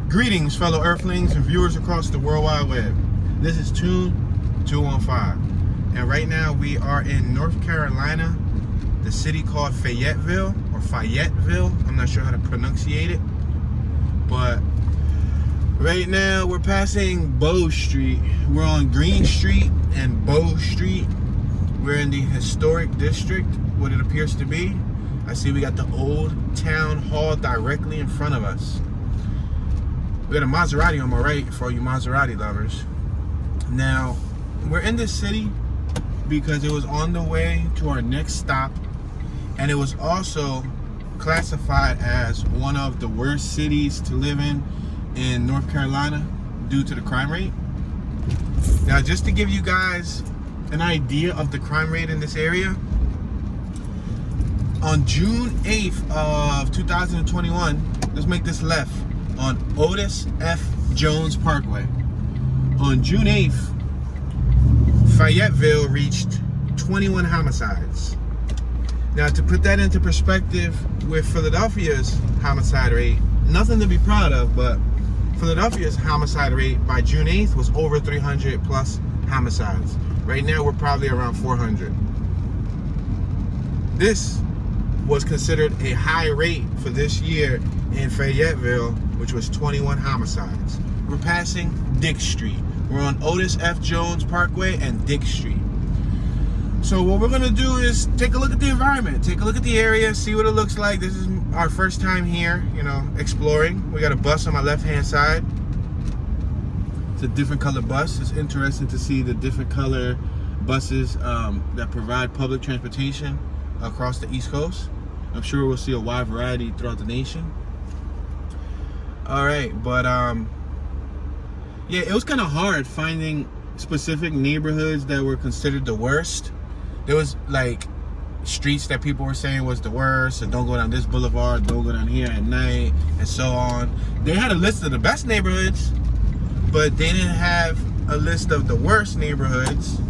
Greetings, fellow Earthlings and viewers across the World Wide Web. This is Tune 215, and right now we are in North Carolina, the city called Fayetteville, or Fayetteville. I'm not sure how to pronunciate it, but right now we're passing Bow Street. We're on Green Street and Bow Street. We're in the historic district, what it appears to be. I see we got the old town hall directly in front of us. We got a Maserati on my right for all you Maserati lovers. Now, we're in this city because it was on the way to our next stop, and it was also classified as one of the worst cities to live in North Carolina due to the crime rate. Now, just to give you guys an idea of the crime rate in this area, on June 8th of 2021, let's make this left, on Otis F. Jones Parkway. On June 8th, Fayetteville reached 21 homicides. Now, to put that into perspective with Philadelphia's homicide rate, nothing to be proud of, but Philadelphia's homicide rate by June 8th was over 300 plus homicides. Right now, we're probably around 400. This was considered a high rate for this year in Fayetteville, which was 21 homicides. We're passing Dick Street. We're on Otis F. Jones Parkway and Dick Street. So what we're gonna do is take a look at the environment, take a look at the area, see what it looks like. This is our first time here, exploring. We got a bus on my left-hand side. It's a different color bus. It's interesting to see the different color buses that provide public transportation across the East Coast. I'm sure we'll see a wide variety throughout the nation. All right, but yeah, it was kind of hard finding specific neighborhoods that were considered the worst. There was like streets that people were saying was the worst, and don't go down this boulevard, don't go down here at night, and so on. They had a list of the best neighborhoods, but they didn't have a list of the worst neighborhoods.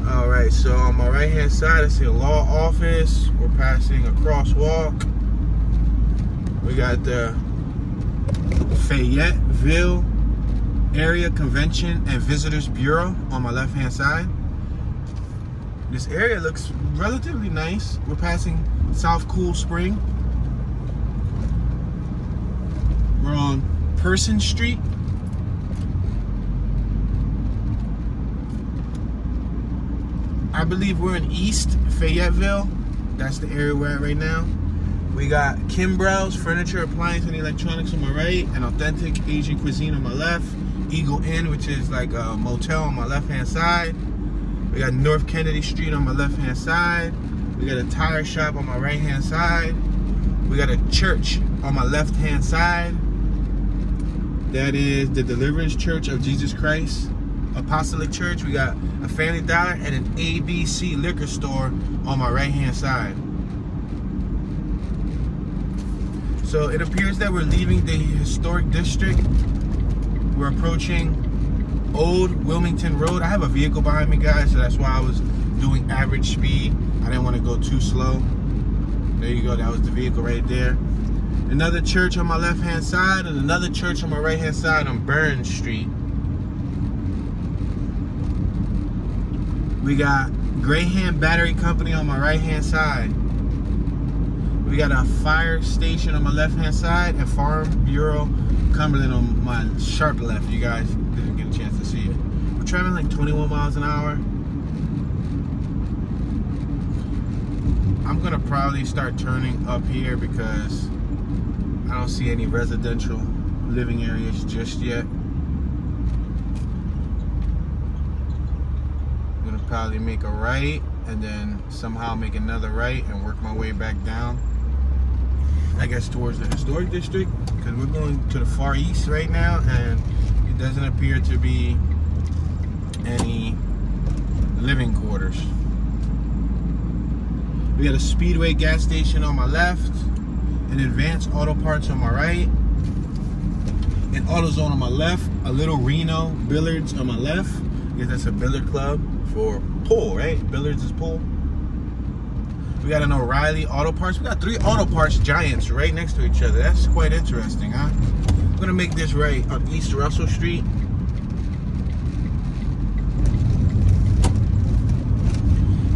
All right, so on my right hand side, I see a law office. We're passing a crosswalk. We got the Fayetteville Area Convention and Visitors Bureau on my left hand side. This area looks relatively nice. We're passing South Cool Spring. We're on Person Street. I believe we're in East Fayetteville. That's the area we're at right now. We got Kimbrell's Furniture, Appliance, and Electronics on my right, and Authentic Asian Cuisine on my left. Eagle Inn, which is like a motel, on my left-hand side. We got North Kennedy Street on my left-hand side. We got a tire shop on my right-hand side. We got a church on my left-hand side. That is the Deliverance Church of Jesus Christ Apostolic Church. We got a Family Dollar and an ABC liquor store on my right-hand side. So it appears that we're leaving the historic district. We're approaching Old Wilmington Road. I have a vehicle behind me, guys, so that's why I was doing average speed. I didn't want to go too slow. There you go, that was the vehicle right there. Another church on my left-hand side and another church on my right-hand side on Burns Street. We got Graham Battery Company on my right-hand side. We got a fire station on my left-hand side and Farm Bureau Cumberland on my sharp left. You guys didn't get a chance to see it. We're traveling like 21 miles an hour. I'm gonna probably start turning up here because I don't see any residential living areas just yet. I'm gonna probably make a right and then somehow make another right and work my way back down, I guess, towards the historic district, because we're going to the far east right now and it doesn't appear to be any living quarters. We got a Speedway gas station on my left, an Advanced Auto Parts on my right, an AutoZone on my left, a little Reno Billiards on my left. I guess that's a billiard club for pool, right? Billiards is pool. We got an O'Reilly Auto Parts. We got 3 auto parts giants right next to each other. That's quite interesting, huh? I'm gonna make this right on East Russell Street.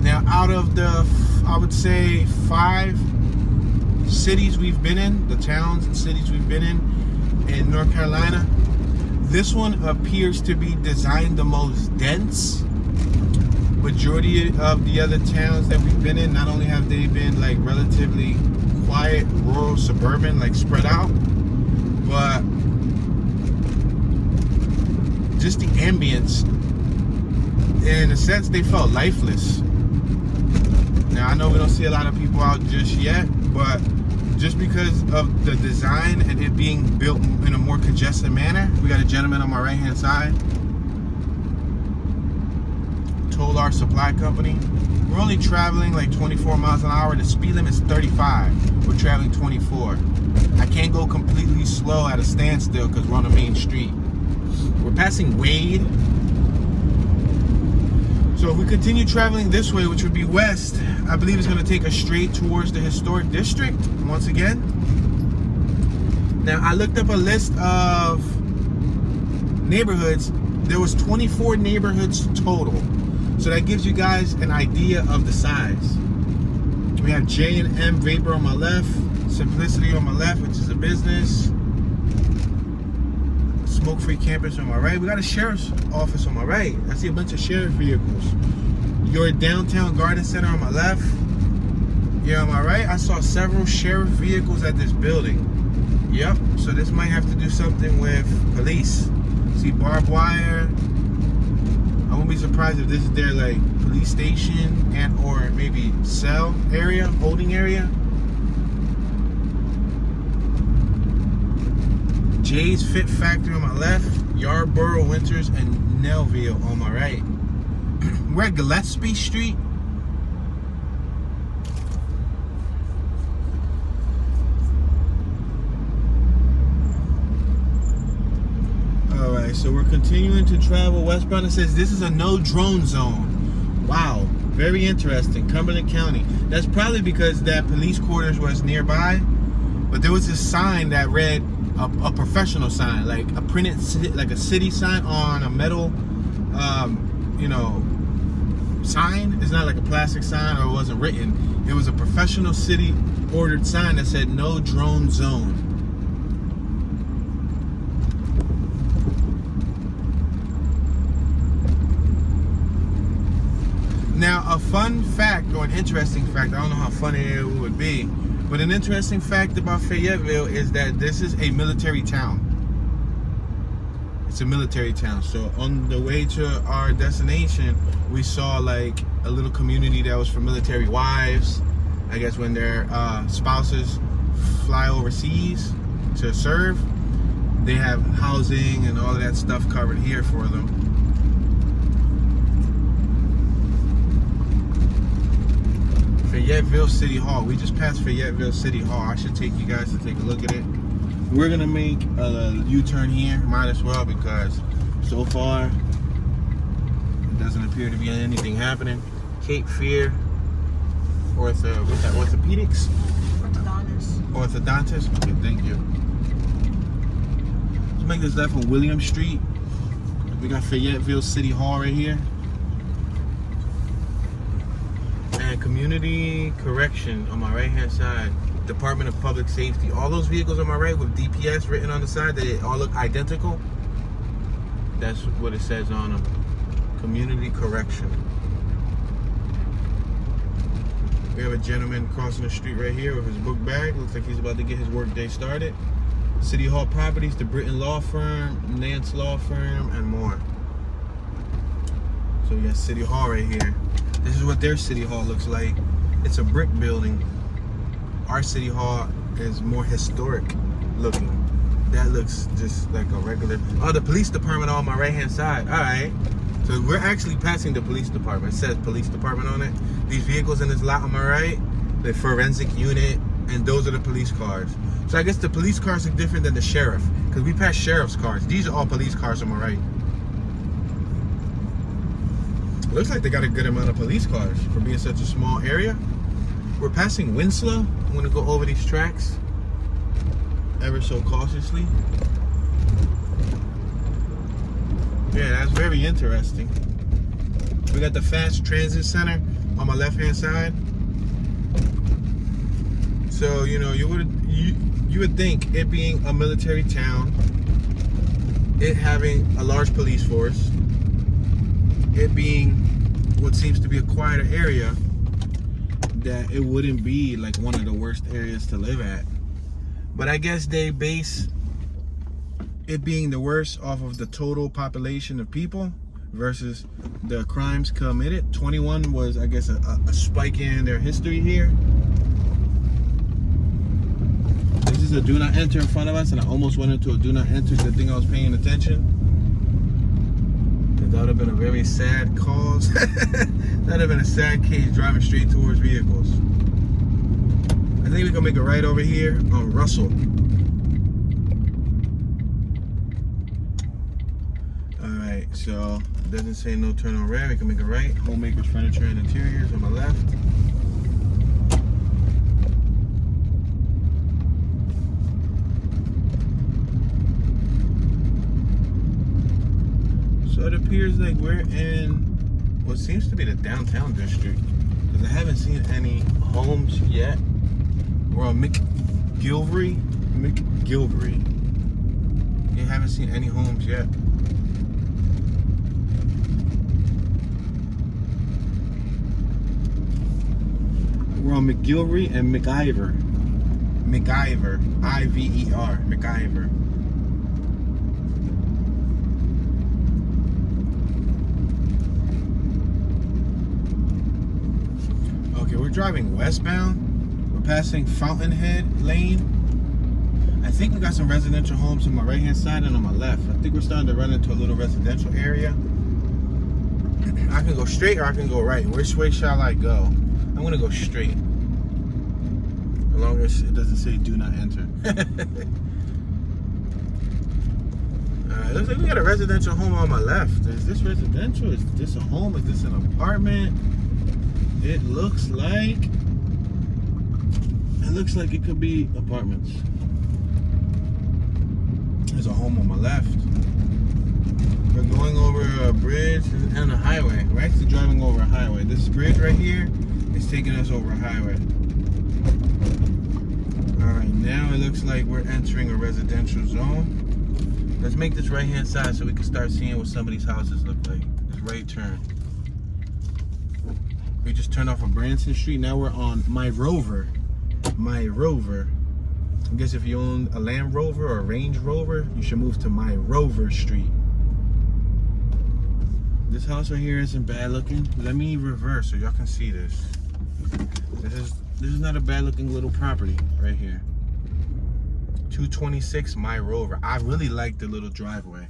Now, out of the, I would say, 5 cities we've been in, the towns and cities we've been in North Carolina, this one appears to be designed the most dense. Majority of the other towns that we've been in, not only have they been like relatively quiet, rural, suburban, like spread out, but just the ambience, in a sense, they felt lifeless. Now, I know we don't see a lot of people out just yet, but just because of the design and it being built in a more congested manner, we got a gentleman on my right-hand side, Tolar Supply Company. We're only traveling like 24 miles an hour. The speed limit is 35. We're traveling 24. I can't go completely slow at a standstill because we're on the main street. We're passing Wade. So if we continue traveling this way, which would be west, I believe it's going to take us straight towards the historic district once again. Now, I looked up a list of neighborhoods. There was 24 neighborhoods total. So that gives you guys an idea of the size. We have J&M Vapor on my left, Simplicity on my left, which is a business, Smoke-Free Campus on my right. We got a sheriff's office on my right. I see a bunch of sheriff vehicles. Your downtown garden center on my left. Yeah, on my right, I saw several sheriff vehicles at this building. Yep, so this might have to do something with police. See barbed wire. I won't be surprised if this is their like police station and or maybe cell area, holding area. Jay's Fit Factory on my left, Yarborough Winters and Nelville on my right. We're at Gillespie Street. Alright, so we're continuing to travel westbound. It says this is a no drone zone. Wow, very interesting. Cumberland County. That's probably because that police quarters was nearby. But there was a sign that read a professional sign, like a printed, like a city sign on a metal, you know, sign. It's not like a plastic sign, or it wasn't written. It was a professional city ordered sign that said no drone zone. Now, a fun fact, or an interesting fact, I don't know how funny it would be, but an interesting fact about Fayetteville is that this is a military town. It's a military town. So on the way to our destination, we saw like a little community that was for military wives. I guess when their spouses fly overseas to serve, they have housing and all of that stuff covered here for them. Fayetteville City Hall. We just passed Fayetteville City Hall. I should take you guys to take a look at it. We're gonna make a U-turn here. Might as well, because so far it doesn't appear to be anything happening. Cape Fear, what's that? Orthopedics? Orthodontist. Okay, thank you. Let's make this left on William Street. We got Fayetteville City Hall right here. Community Correction on my right hand side, Department of Public Safety. All those vehicles on my right with DPS written on the side, they all look identical. That's what it says on them. Community Correction. We have a gentleman crossing the street right here with his book bag. Looks like he's about to get his work day started. City Hall Properties, the Britton Law Firm, Nance Law Firm, and more. So we got City Hall right here. This is what their City Hall looks like. It's a brick building. Our City Hall is more historic looking. That looks just like a regular. Oh, the police department on my right hand side. All right. So we're actually passing the police department. It says police department on it. These vehicles in this lot on my right, the forensic unit, and those are the police cars. So I guess the police cars are different than the sheriff, because we passed sheriff's cars. These are all police cars on my right. Looks like they got a good amount of police cars for being such a small area. We're passing Winslow. I'm gonna go over these tracks ever so cautiously. Yeah, that's very interesting. We got the fast transit center on my left-hand side. So, you know, you would think it being a military town, it having a large police force, it being what seems to be a quieter area, that it wouldn't be like one of the worst areas to live at. But I guess they base it being the worst off of the total population of people versus the crimes committed. 21 was, I guess, a spike in their history here. This is a do not enter in front of us, and I almost went into a do not enter. Good thing I was paying attention. That would have been a very sad cause. That would have been a sad case, driving straight towards vehicles. I think we can make a right over here on Russell. Alright, so it doesn't say no turn on red. We can make a right. Homemakers Furniture and Interiors on my left. So it appears like we're in what seems to be the downtown district, because I haven't seen any homes yet. We're on McGilvery. You haven't seen any homes yet. We're on McGilvery and McIver. I-V-E-R, McIver. Okay, we're driving westbound. We're passing Fountainhead Lane. I think we got some residential homes on my right-hand side and on my left. I think we're starting to run into a little residential area. I can go straight or I can go right. Which way shall I go? I'm gonna go straight. As long as it doesn't say do not enter. It looks like we got a residential home on my left. Is this residential? Is this a home? Is this an apartment? It looks like it could be apartments. There's a home on my left. We're going over a bridge and a highway. We're actually driving over a highway. This bridge right here is taking us over a highway. Alright, now it looks like we're entering a residential zone. Let's make this right-hand side so we can start seeing what some of these houses look like. This right turn. We just turned off of Branson Street. Now we're on My Rover. I guess if you own a Land Rover or a Range Rover, you should move to My Rover Street. This house right here isn't bad looking. Let me reverse so y'all can see this. This is not a bad looking little property right here. 226 My Rover. I really like the little driveway.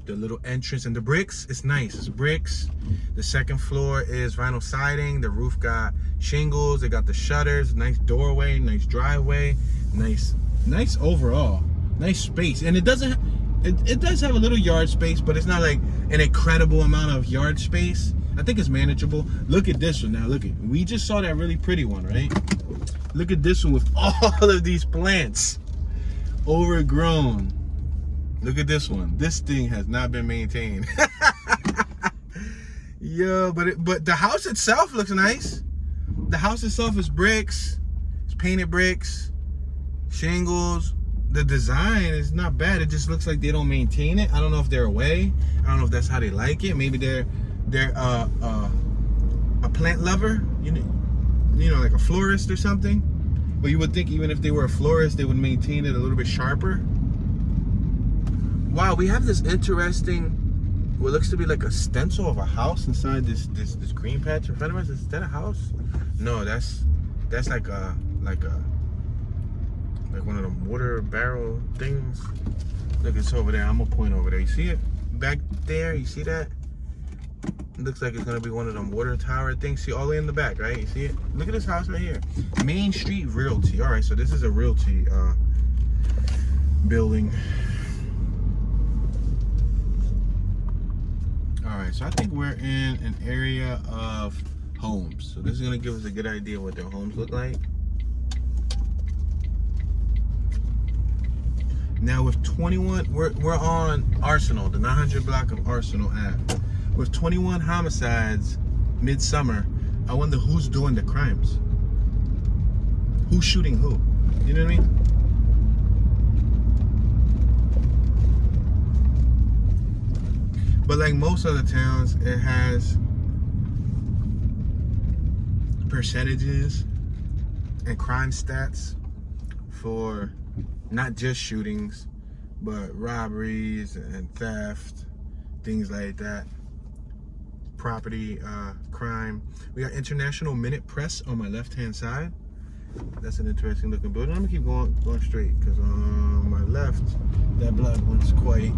The little entrance and the bricks, it's nice. It's bricks. The second floor is vinyl siding. The roof got shingles. They got the shutters. Nice doorway. Nice driveway. Nice overall. Nice space. And it does have a little yard space, but it's not like an incredible amount of yard space. I think it's manageable. Look at this one now. We just saw that really pretty one, right? Look at this one with all of these plants. Overgrown. Look at this one. This thing has not been maintained. Yeah, but the house itself looks nice. The house itself is bricks. It's painted bricks, shingles. The design is not bad. It just looks like they don't maintain it. I don't know if they're away. I don't know if that's how they like it. Maybe they're a plant lover. You know, like a florist or something. But you would think even if they were a florist, they would maintain it a little bit sharper. Wow, we have this interesting, what looks to be like a stencil of a house inside this green patch in front of us. Is that a house? No, that's like one of them water barrel things. Look, it's over there. I'm gonna point over there. You see it back there? You see that? It looks like it's gonna be one of them water tower things. See all the way in the back, right? You see it? Look at this house right here. Main Street Realty. All right, so this is a realty building. All right, so I think we're in an area of homes. So this is gonna give us a good idea of what their homes look like. Now with 21, we're on Arsenal, the 900 block of Arsenal Ave. With 21 homicides midsummer, I wonder who's doing the crimes. Who's shooting who? You know what I mean? But like most other towns, it has percentages and crime stats for not just shootings, but robberies and theft, things like that. Property crime. We got International Minute Press on my left-hand side. That's an interesting looking building. I'm gonna keep going straight because on my left, that block one's quite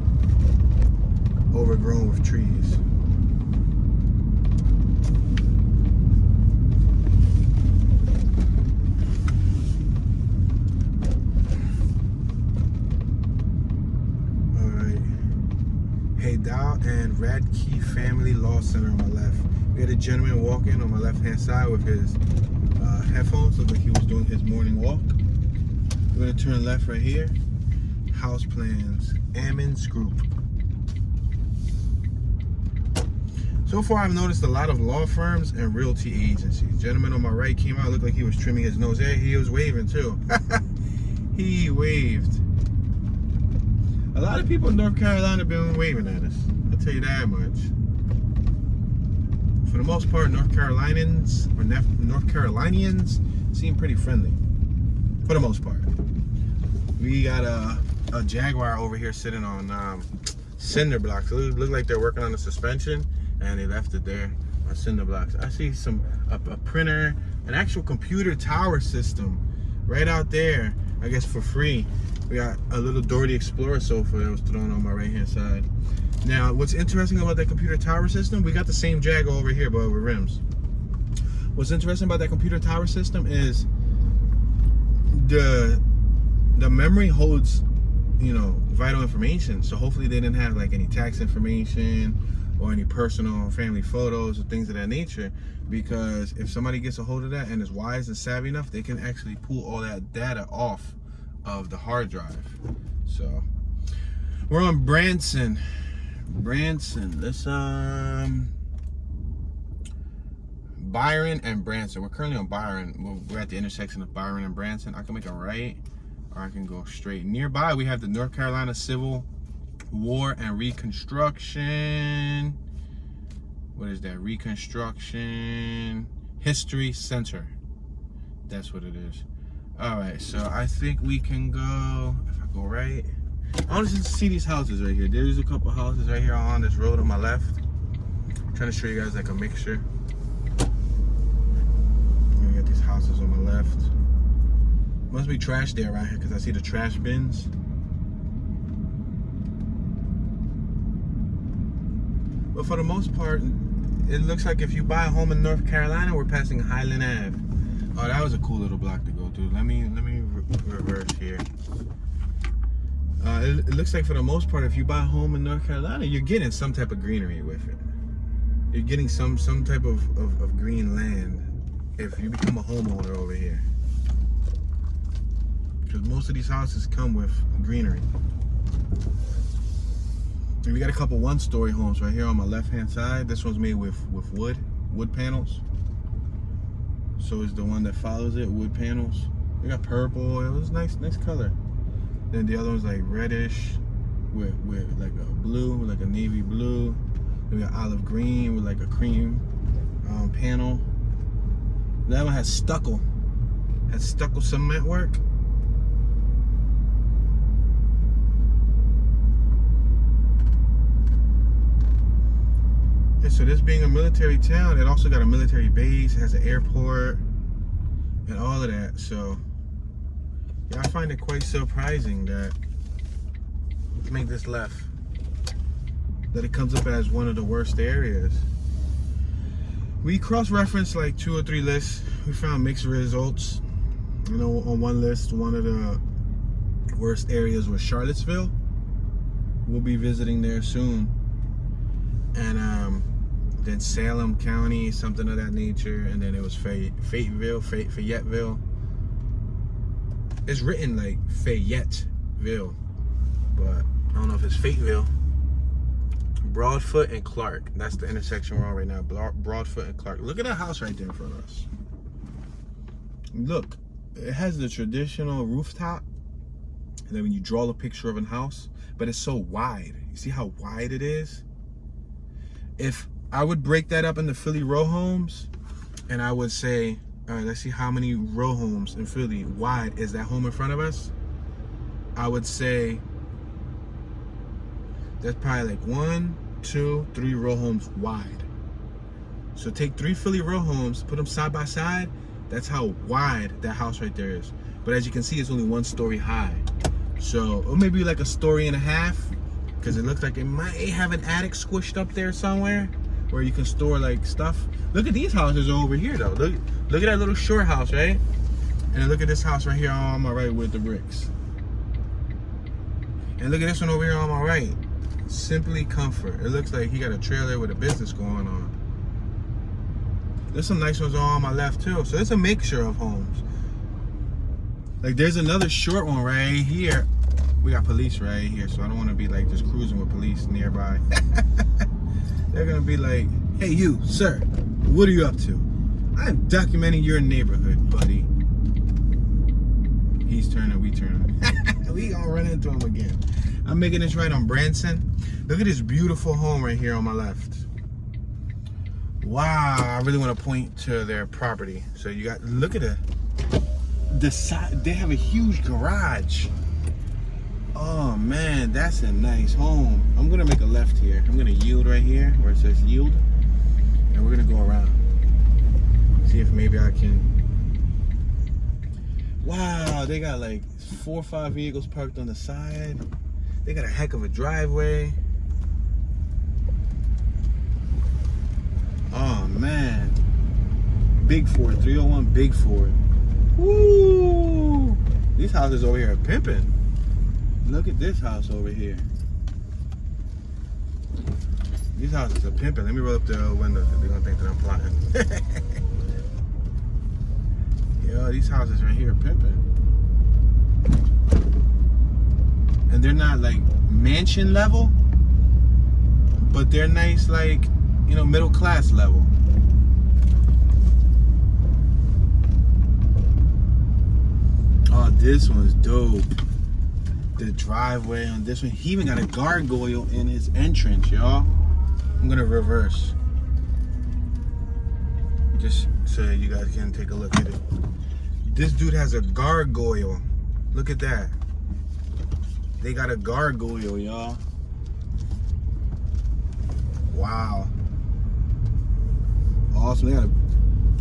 overgrown with trees. Haymount and Radke Family Law Center on my left. We had a gentleman walking on my left-hand side with his headphones. Looked like he was doing his morning walk. We're gonna turn left right here. House plans, Ammons Group. So far, I've noticed a lot of law firms and realty agencies. Gentleman on my right came out, looked like he was trimming his nose. Hey, he was waving too. He waved. A lot of people in North Carolina have been waving at us. I'll tell you that much. For the most part, North Carolinians seem pretty friendly. For the most part. We got a Jaguar over here sitting on cinder blocks. It look like they're working on the suspension, and they left it there on cinder blocks. I see a printer, an actual computer tower system right out there, I guess for free. We got a little Dora the Explorer sofa that was thrown on my right-hand side. Now, what's interesting about that computer tower system, we got the same Jaguar over here, but with rims. What's interesting about that computer tower system is the memory holds, you know, vital information. So hopefully they didn't have like any tax information or any personal or family photos or things of that nature, because if somebody gets a hold of that and is wise and savvy enough, they can actually pull all that data off of the hard drive. So we're on Branson. Let's Byron and Branson. We're currently on Byron. We're at the intersection of Byron and Branson. I can make a right or I can go straight. Nearby we have the North Carolina Civil War and Reconstruction. What is that? Reconstruction History Center. That's what it is. Alright, so I think we can go, if I go right, I want to see these houses right here. There's a couple houses right here on this road on my left. I'm trying to show you guys like a mixture. We got these houses on my left. Must be trash there around here because I see the trash bins. But for the most part, it looks like if you buy a home in North Carolina, we're passing Highland Ave. Oh, that was a cool little block to go through. Let me reverse here. It looks like for the most part, if you buy a home in North Carolina, you're getting some type of greenery with it. You're getting some type of green land if you become a homeowner over here. Because most of these houses come with greenery. And we got a couple one-story homes right here on my left-hand side. This one's made with wood panels. So is the one that follows it, wood panels. We got purple. It was nice color. Then the other one's like reddish with like a blue, like a navy blue. Then we got olive green with like a cream panel. That one has stucco. Has stucco cement work. And so this being a military town, it also got a military base, it has an airport, and all of that. So yeah, I find it quite surprising that, let's make this left, that it comes up as one of the worst areas. We cross-referenced like 2 or 3 lists. We found mixed results. You know, on one list, one of the worst areas was Charlottesville. We'll be visiting there soon. And then Salem County, something of that nature, and then it was Fayetteville. It's written like Fayetteville, but I don't know if it's Fayetteville. Broadfoot and Clark. That's the intersection we're on right now. Broadfoot and Clark. Look at that house right there in front of us. Look, it has the traditional rooftop, and then when you draw a picture of a house, but it's so wide. You see how wide it is? If I would break that up into Philly row homes, and I would say, all right, let's see how many row homes in Philly wide is that home in front of us. I would say that's probably like 1, 2, 3 row homes wide. So take 3 Philly row homes, put them side by side. That's how wide that house right there is. But as you can see, it's only 1 story high. So, or maybe like a story and a half, because it looks like it might have an attic squished up there somewhere where you can store like stuff. Look at these houses over here though. Look at that little short house, right? And look at this house right here on my right with the bricks. And look at this one over here on my right. Simply Comfort. It looks like he got a trailer with a business going on. There's some nice ones on my left too. So it's a mixture of homes. Like there's another short one right here. We got police right here, so I don't want to be like just cruising with police nearby. They're gonna be like, hey you, sir, what are you up to? I'm documenting your neighborhood, buddy. He's turning, we turning. We gonna run into him again. I'm making this right on Branson. Look at this beautiful home right here on my left. Wow, I really want to point to their property. So you got, look at the side. They have a huge garage. Oh man, that's a nice home. I'm gonna make a left here. I'm gonna yield right here where it says yield, and we're gonna go around. See if maybe I can. Wow, they got like 4 or 5 vehicles parked on the side. They got a heck of a driveway. Oh man, Big Ford, 301 Big Ford. Woo! These houses over here are pimping. Look at this house over here. These houses are pimping. Let me roll up the window because they're gonna think that I'm plotting. Yo, these houses right here are pimping. And they're not like mansion level, but they're nice, like, you know, middle class level. Oh, this one's dope. The driveway on this one. He even got a gargoyle in his entrance, y'all. I'm gonna reverse, just so you guys can take a look at it. This dude has a gargoyle. Look at that. They got a gargoyle, y'all. Wow. Awesome. They got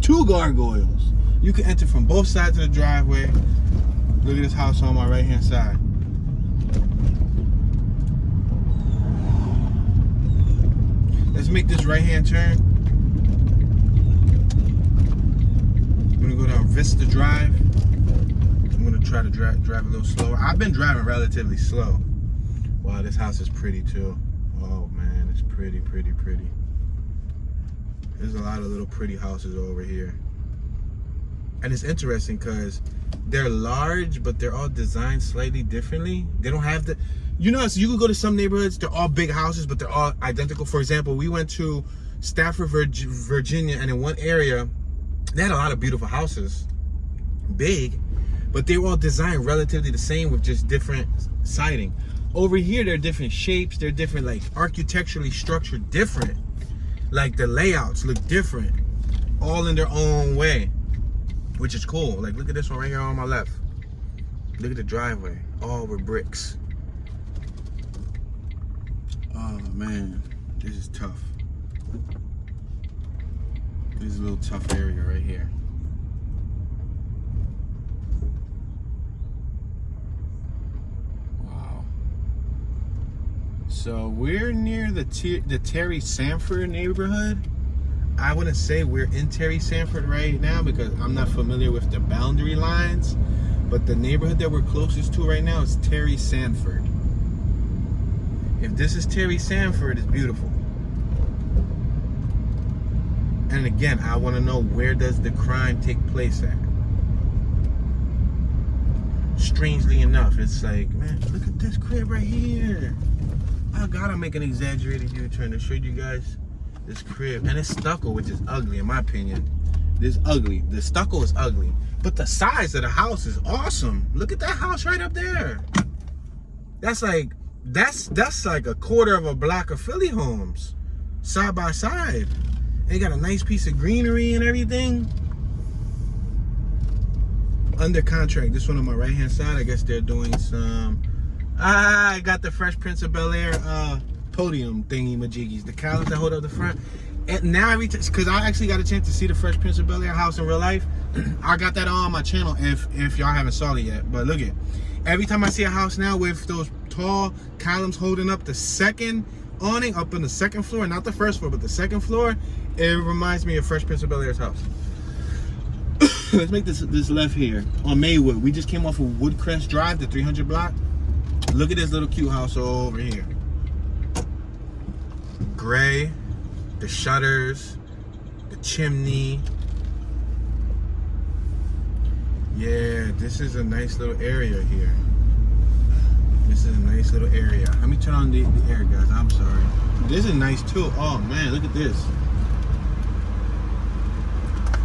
2 gargoyles. You can enter from both sides of the driveway. Look at this house on my right hand side. Let's make this right hand turn. I'm gonna go down Vista Drive. I'm gonna try to drive a little slower. I've been driving relatively slow. Wow, this house is pretty too. Oh man, it's pretty, pretty, pretty. There's a lot of little pretty houses over here. And it's interesting because they're large, but they're all designed slightly differently. They don't have the, you know, so you can go to some neighborhoods, they're all big houses, but they're all identical. For example, we went to Stafford, Virginia, and in one area, they had a lot of beautiful houses, big, but they were all designed relatively the same with just different siding. Over here, they're different shapes, they're different, like architecturally structured different. Like the layouts look different, all in their own way, which is cool. Like look at this one right here on my left. Look at the driveway, all with bricks. Oh man, this is tough. This is a little tough area right here. Wow. So we're near the Terry Sanford neighborhood. I wouldn't say we're in Terry Sanford right now because I'm not familiar with the boundary lines, but the neighborhood that we're closest to right now is Terry Sanford. If this is Terry Sanford, it's beautiful. And again, I want to know, where does the crime take place at? Strangely enough, it's like, man, look at this crib right here. I gotta make an exaggerated U-turn to show you guys this crib. And it's stucco, which is ugly in my opinion. This ugly. The stucco is ugly. But the size of the house is awesome. Look at that house right up there. That's like a quarter of a block of Philly homes, side by side. They got a nice piece of greenery and everything. Under contract, this one on my right hand side, I guess they're doing some, I got the Fresh Prince of Bel-Air podium thingy majiggies, the columns that hold up the front. And now because I actually got a chance to see the Fresh Prince of Bel-Air house in real life. I got that on my channel if y'all haven't saw it yet. But look at, every time I see a house now with those tall columns holding up the second awning up on the second floor, not the first floor, but the second floor, it reminds me of Fresh Prince of Bel-Air's house. Let's make this left here on Maywood. We just came off of Woodcrest Drive, the 300 block. Look at this little cute house over here. Gray, the shutters, the chimney. Yeah, this is a nice little area here. This is a nice little area. Let me turn on the air, guys. I'm sorry. This is nice too. Oh man, look at this.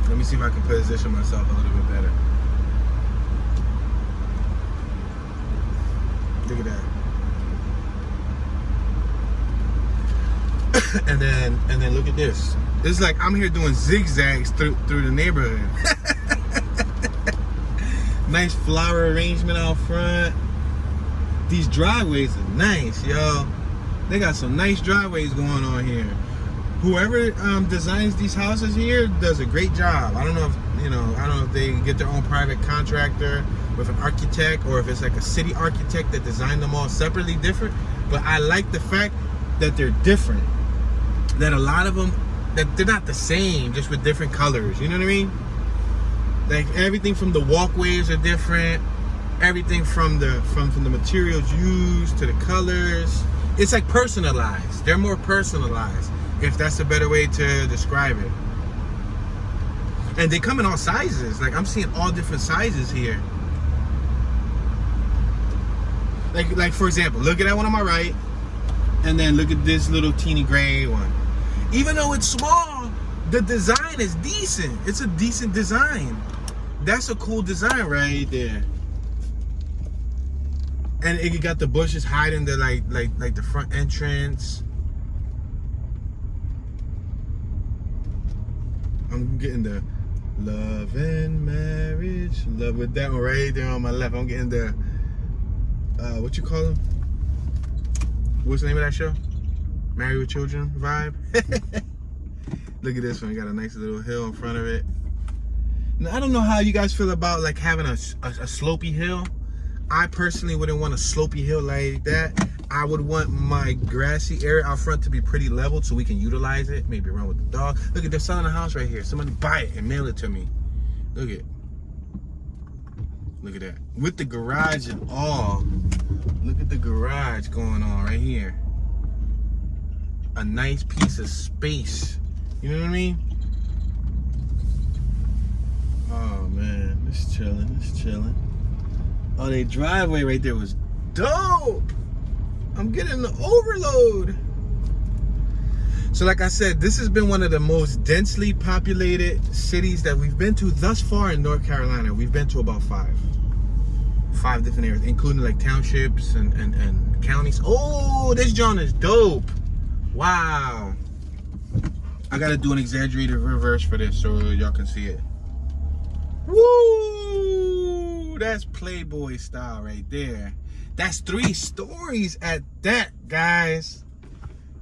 Let me see if I can position myself a little bit better. Look at that. and then look at this. It's like I'm here doing zigzags through the neighborhood. Nice flower arrangement out front. These driveways are nice, yo. They got some nice driveways going on here. Whoever designs these houses here does a great job. I don't know if they get their own private contractor with an architect, or if it's like a city architect that designed them all separately different. But I like the fact that they're different. That a lot of them, that they're not the same, just with different colors. You know what I mean? Like everything from the walkways are different. Everything from the materials used to the colors. It's like personalized. They're more personalized, if that's a better way to describe it. And they come in all sizes. Like I'm seeing all different sizes here. Like for example, look at that one on my right, and then look at this little teeny gray one. Even though it's small, the design is decent. It's a decent design. That's a cool design right there. And it got the bushes hiding the like the front entrance. I'm getting the love and marriage. Love with that one right there on my left. I'm getting the what you call them? What's the name of that show? Married with Children vibe. Look at this one. Got a nice little hill in front of it. Now, I don't know how you guys feel about like having a slopey hill. I personally wouldn't want a slopey hill like that. I would want my grassy area out front to be pretty leveled so we can utilize it. Maybe run with the dog. Look at, they're selling a house right here. Somebody buy it and mail it to me. Look at that. With the garage and all. Look at the garage going on right here. A nice piece of space. You know what I mean? Oh man, it's chilling, it's chilling. Oh, their driveway right there was dope. I'm getting the overload. So like I said, this has been one of the most densely populated cities that we've been to thus far in North Carolina. We've been to about five different areas, including like townships and counties. Oh, this joint is dope. Wow. I gotta do an exaggerated reverse for this so y'all can see it. Woo! That's Playboy style right there. That's 3 stories at that, guys.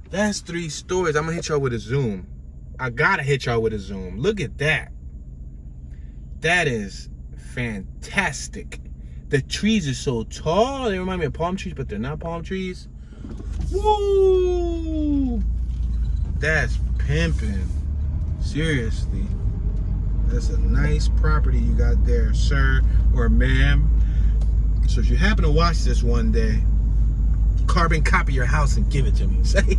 That's 3 stories. I'm gonna hit y'all with a zoom. I gotta hit y'all with a zoom. Look at that. That is fantastic. The trees are so tall. They remind me of palm trees, but they're not palm trees. Woo! That's pimping. Seriously. That's a nice property you got there, sir or ma'am. So if you happen to watch this one day, carbon copy your house and give it to me. Say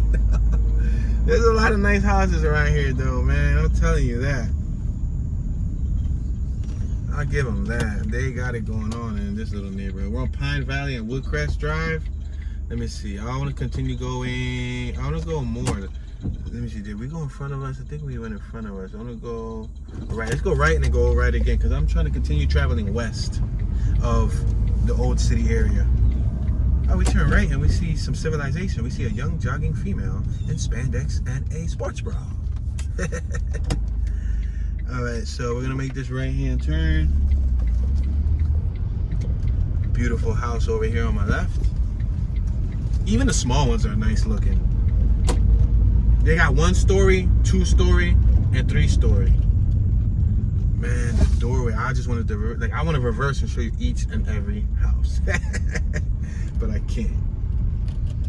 no. There's a lot of nice houses around here, though, man. I'm telling you that. I'll give them that. They got it going on in this little neighborhood. We're on Pine Valley and Woodcrest Drive. Let me see. I want to continue going. I want to go more. Let me see. Did we go in front of us? I think we went in front of us. I want to go right. Let's go right and then go right again because I'm trying to continue traveling west of the old city area. Oh, we turn right and we see some civilization. We see a young jogging female in spandex and a sports bra. Alright, so we're gonna make this right-hand turn. Beautiful house over here on my left. Even the small ones are nice looking. They got 1-story, 2-story, and 3-story. Man, the doorway, I just wanted to, I want to reverse and show you each and every house. But I can't.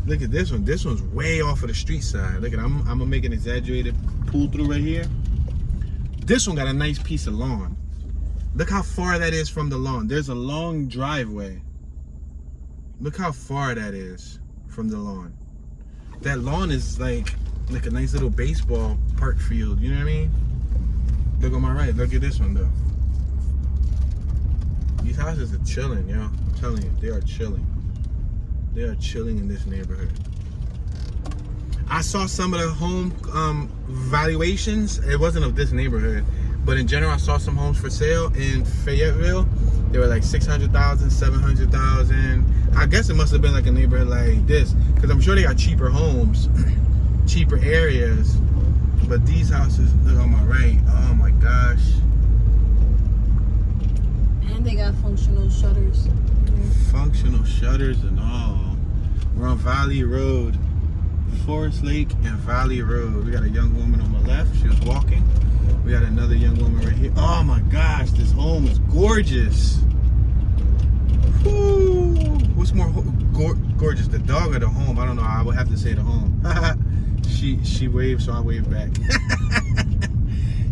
Look at this one. This one's way off of the street side. Look at, I'm gonna make an exaggerated pull through right here. This one got a nice piece of lawn. Look how far that is from the lawn. There's a long driveway. Look how far that is from the lawn. That lawn is like a nice little baseball park field. You know what I mean? Look on my right. Look at this one though. These houses are chilling, yo. I'm telling you, they are chilling. They are chilling in this neighborhood. I saw some of the home valuations. It wasn't of this neighborhood, but in general, I saw some homes for sale in Fayetteville. They were like 600,000, 700,000. I guess it must have been like a neighborhood like this, because I'm sure they got cheaper homes, cheaper areas. But these houses, look on my right. Oh my gosh. And they got functional shutters. Functional shutters and all. We're on Valley Road, Forest Lake and Valley Road. We got a young woman on my left. She was walking. We got another young woman right here. Oh my gosh, this home is gorgeous. Woo. What's more gorgeous, the dog or the home? I don't know. I would have to say the home. She waved, so I waved back.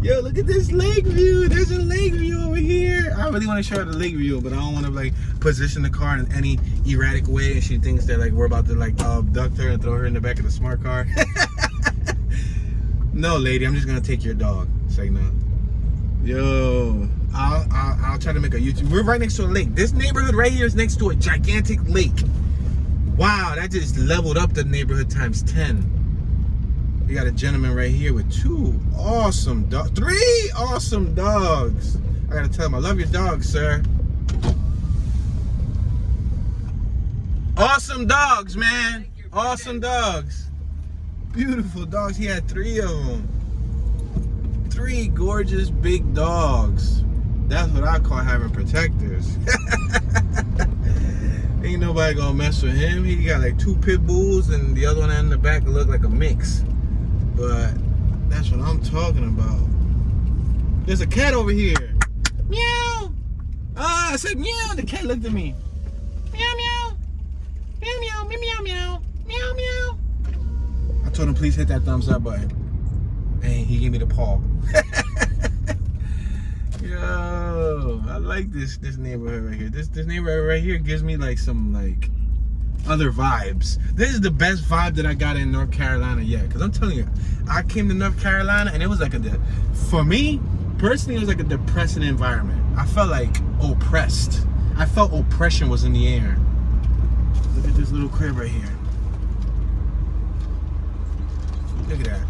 Yo, look at this lake view. There's a lake view over here. I really want to show her the lake view, but I don't want to like position the car in any erratic way and she thinks that like we're about to like abduct her and throw her in the back of the smart car. No, lady, I'm just gonna take your dog. Say no. Yo, I'll try to make a YouTube. We're right next to a lake. This neighborhood right here is next to a gigantic lake. Wow, that just leveled up the neighborhood times 10. We got a gentleman right here with 2 awesome dogs. 3 awesome dogs. I gotta tell him I love your dog, sir. Awesome dogs, man. Awesome dogs. Beautiful dogs. He had 3 of them. 3 gorgeous big dogs. That's what I call having protectors. Ain't nobody gonna mess with him. He got like 2 pit bulls and the other one in the back look like a mix. But that's what I'm talking about. There's a cat over here. Meow. Ah, I said meow. The cat looked at me. Meow, meow. Meow, meow, meow, meow, meow. Meow, meow. I told him please hit that thumbs up button. And he gave me the paw. Yo, I like this neighborhood right here. This neighborhood right here gives me like some like other vibes. This is the best vibe that I got in North Carolina yet. Because I'm telling you, I came to North Carolina and it was like for me, personally, it was like a depressing environment. I felt like oppressed. I felt oppression was in the air. Look at this little crib right here. Look at that.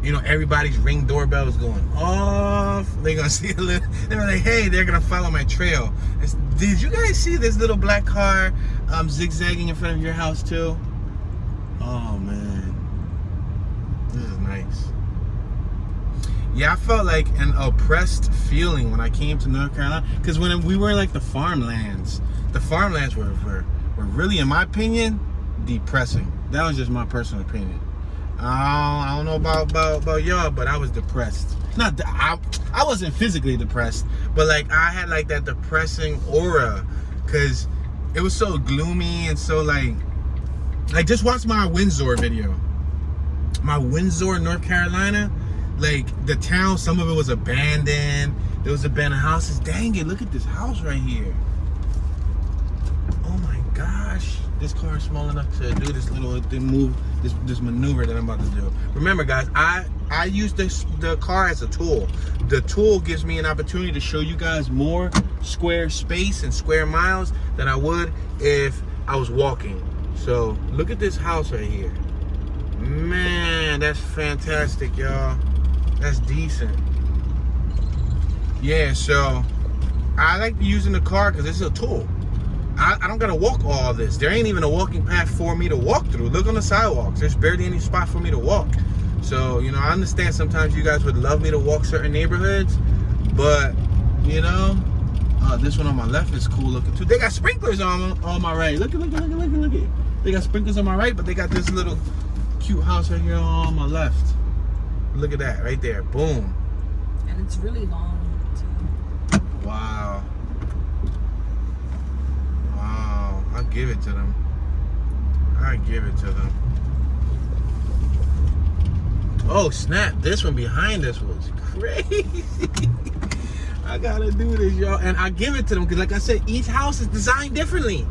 You know, everybody's Ring doorbell is going off. They're gonna see a little, they're like, hey, they're gonna follow my trail. Did you guys see this little black car zigzagging in front of your house too? Oh man, this is nice. Yeah, I felt like an oppressed feeling when I came to North Carolina, because when we were in like the farmlands were really, in my opinion, depressing. That was just my personal opinion. I don't know about y'all, but I was depressed. I wasn't physically depressed, but like I had like that depressing aura, because it was so gloomy and so like just watch my Windsor video. My Windsor, North Carolina, like the town, some of it was abandoned. There was abandoned houses. Dang it, look at this house right here. Oh my gosh, this car is small enough to do this little this maneuver that I'm about to do. Remember, guys, I use the car as a tool. The tool gives me an opportunity to show you guys more square space and square miles than I would if I was walking. So look at this house right here. Man, that's fantastic, y'all. That's decent. Yeah, so I like using the car because it's a tool. I don't gotta walk all this. There ain't even a walking path for me to walk through. Look on the sidewalks. There's barely any spot for me to walk. So, you know, I understand sometimes you guys would love me to walk certain neighborhoods, but, you know, this one on my left is cool looking too. They got sprinklers on my right. Look at. They got sprinklers on my right, but they got this little cute house right here on my left. Look at that right there. Boom. And it's really long too. Wow. Wow. I'll give it to them. Oh snap, this one behind us was crazy. I gotta do this, y'all. And I give it to them because, like I said, each house is designed differently.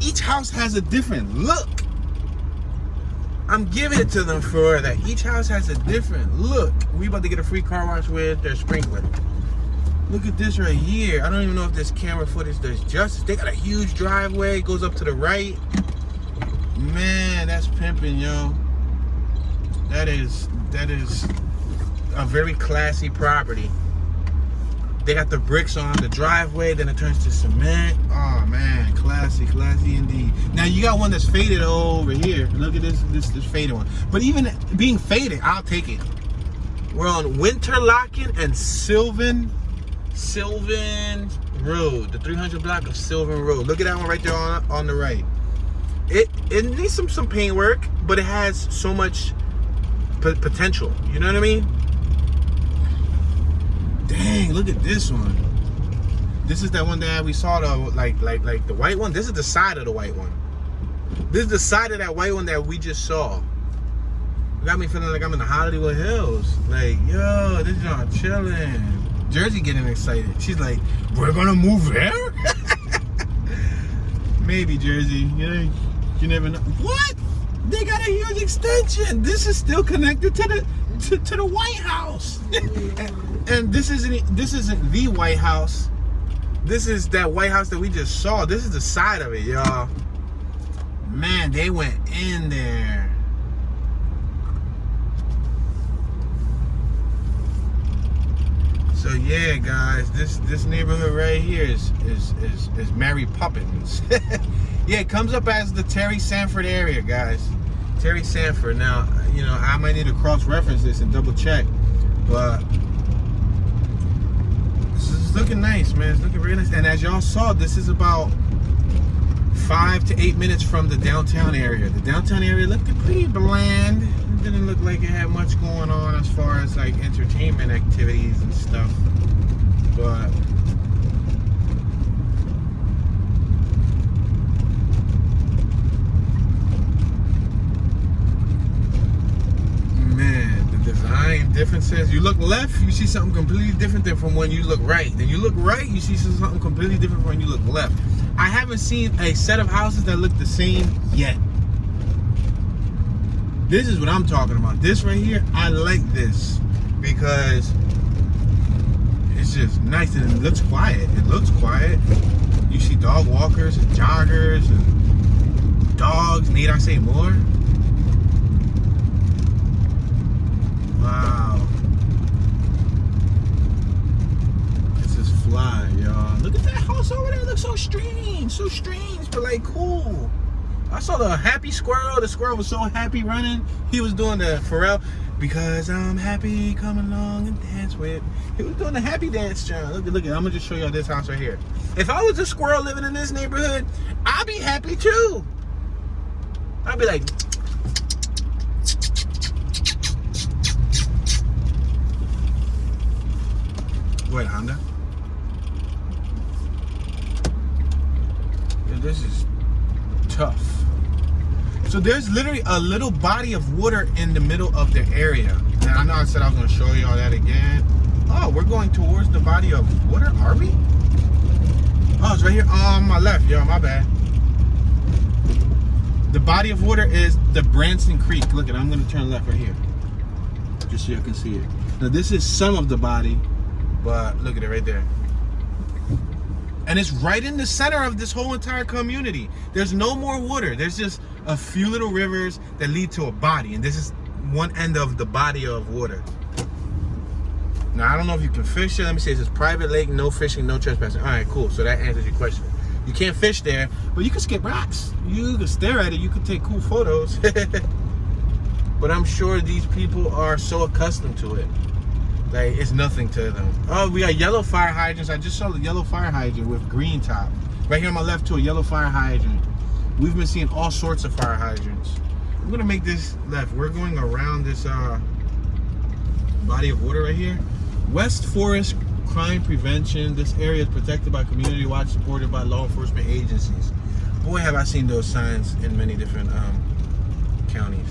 Each house has a different look. I'm giving it to them for that. Each house has a different look. We about to get a free car wash with their sprinkler. Look at this right here. I don't even know if there's camera footage does justice. They got a huge driveway, goes up to the right. Man, that's pimping, yo. That is a very classy property. They got the bricks on the driveway, then it turns to cement. Oh man, classy indeed. Now you got one that's faded over here. Look at this faded one. But even being faded, I'll take it. We're on Winterlaken and Sylvan Road, the 300 block of Sylvan Road. Look at that one right there on the right. It needs some paint work, but it has so much potential. You know what I mean? Dang, look at this one. This is that one that we saw, like the white one. This is the side of the white one. This is the side of that white one that we just saw. Got me feeling like I'm in the Hollywood Hills. Like, yo, this y'all chilling. Jersey getting excited. She's like, we're gonna move there? Maybe, Jersey. You never know. What? They got a huge extension. This is still connected to the White House. And this isn't the White House. This is that White House that we just saw. This is the side of it, y'all. Man, they went in there. So yeah, guys, this neighborhood right here is Mary Poppins. Yeah, it comes up as the Terry Sanford area, guys. Terry Sanford. Now, you know, I might need to cross-reference this and double check, but this is looking nice, man. It's looking really nice. And as y'all saw, this is about 5 to 8 minutes from the downtown area. The downtown area looked pretty bland. It didn't look like it had much going on as far as like entertainment activities and stuff, but man, the design differences. You look left, you see something completely different than from when you look right. Then you look right, you see something completely different from when you look left. I haven't seen a set of houses that look the same yet. This is what I'm talking about. This right here, I like this because it's just nice and it looks quiet. It looks quiet. You see dog walkers and joggers and dogs. Need I say more? Wow. This is fly, y'all. Look at that house over there. It looks so strange, but like cool. I saw the happy squirrel. The squirrel was so happy running. He was doing the Pharrell, because I'm happy, come along and dance with. He was doing the happy dance, John. Look at. I'm gonna just show y'all this house right here. If I was a squirrel living in this neighborhood, I'd be happy too. I'd be like, what, Honda? Yeah, this is tough. So there's literally a little body of water in the middle of the area. And I know I said I was going to show y'all that again. Oh, we're going towards the body of water, are we? Oh, it's right here on my left, y'all, my bad. body of water is the Branson Creek. Look at it. I'm going to turn left right here, just so you can see it. Now this is some of the body, but look at it right there. And it's right in the center of this whole entire community. There's no more water. There's just a few little rivers that lead to a body, and this is one end of the body of water. Now I don't know if you can fish there. Let me see. It says private lake, no fishing, no trespassing. All right, cool. So that answers your question. You can't fish there, but you can skip rocks. You can stare at it. You can take cool photos. But I'm sure these people are so accustomed to it. Like, it's nothing to them. Oh, we got yellow fire hydrants. I just saw the yellow fire hydrant with green top. Right here on my left, too, a yellow fire hydrant. We've been seeing all sorts of fire hydrants. I'm gonna make this left. We're going around this body of water right here. West Forest Crime Prevention. This area is protected by community watch, supported by law enforcement agencies. Boy, have I seen those signs in many different counties.